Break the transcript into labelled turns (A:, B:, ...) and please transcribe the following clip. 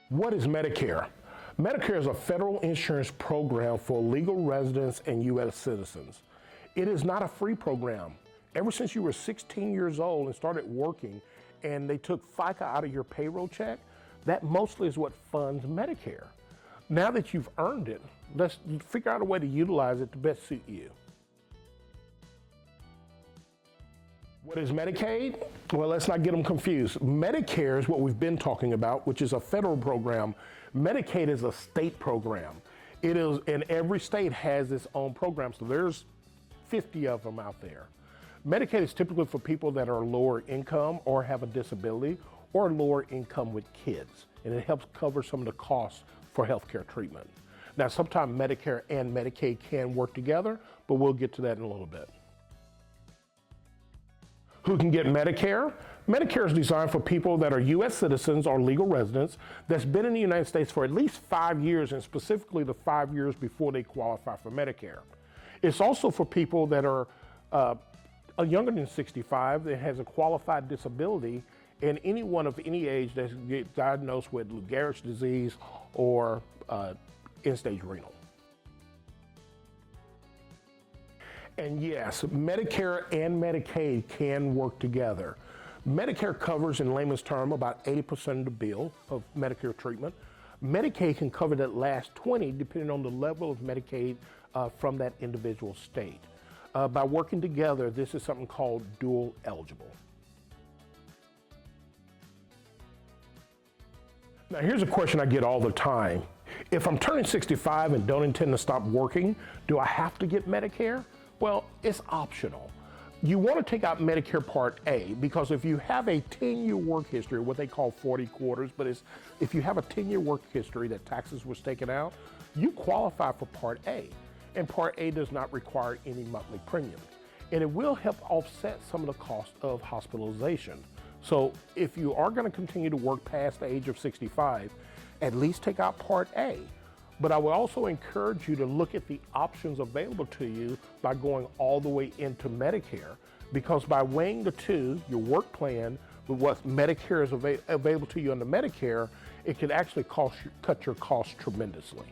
A: What is Medicare? Medicare is a federal insurance program for legal residents and U.S. citizens. It is not a free program. Ever since you were 16 years old and started working and they took FICA out of your payroll check, that mostly is what funds Medicare. Now that you've earned it, let's figure out a way to utilize it to best suit you. What is Medicaid? Well, let's not get them confused. Medicare is what we've been talking about, which is a federal program. Medicaid is a state program. It is, and every state has its own program, so there's 50 of them out there. Medicaid is typically for people that are lower income or have a disability or lower income with kids, and it helps cover some of the costs for healthcare treatment. Now, sometimes Medicare and Medicaid can work together, but we'll get to that in a little bit. Who can get Medicare? Medicare is designed for people that are U.S. citizens or legal residents that's been in the United States for at least 5 years, and specifically the 5 years before they qualify for Medicare. It's also for people that are younger than 65 that has a qualified disability, and anyone of any age that gets diagnosed with Lou Gehrig's disease or end-stage renal. And yes, Medicare and Medicaid can work together. Medicare covers, in layman's term, about 80% of the bill of Medicare treatment. Medicaid can cover that last 20, depending on the level of Medicaid from that individual state. By working together, this is something called dual eligible. Now, here's a question I get all the time. If I'm turning 65 and don't intend to stop working, do I have to get Medicare? Well, it's optional. You want to take out Medicare Part A because if you have a 10-year work history, what they call 40 quarters, but if you have a 10-year work history that taxes was taken out, you qualify for Part A. And Part A does not require any monthly premium. And it will help offset some of the cost of hospitalization. So if you are going to continue to work past the age of 65, at least take out Part A. But I would also encourage you to look at the options available to you by going all the way into Medicare, because by weighing the two, your work plan with what Medicare is available to you under Medicare, it can actually cut your costs tremendously.